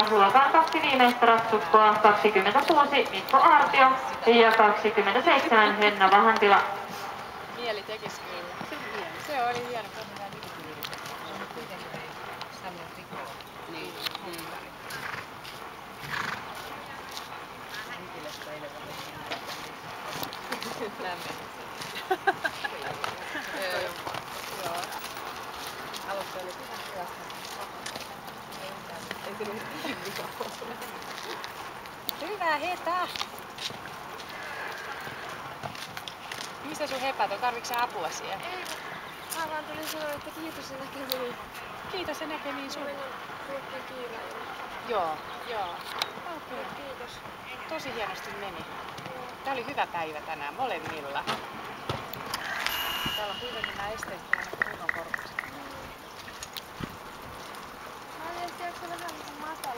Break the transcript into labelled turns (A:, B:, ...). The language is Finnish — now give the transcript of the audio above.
A: luokan 2 viimeistä ratsukkoa, 26 Mikko Artio ja 27 Henna Vahantila.
B: Mieli tekisi kyllä. Se oli hieno, kun hyvä nykyyritys. On kuitenkin samoin rikoa. Niin. Henkilöstö eilen vähän lämmin. Joo. Alussa oli ihan hyvästä. Ei se nyt hyvää hetä! Missä sun hepät on? Tarvitsetko sä apua siihen?
C: Ei, mä vaan tulin sanoa, että kiitos ja näkemiin.
B: Kiitos ja näkemiin sun.
C: Menen ruokkiin kiireillä.
B: Joo. Okei.
C: Kiitos.
B: Tosi hienosti meni. Tää oli hyvä päivä tänään molemmilla. Täällä on kuitenkin nää esteet kunnon korkeassa.
C: Mä en edes tiedä, onko se vähän matala.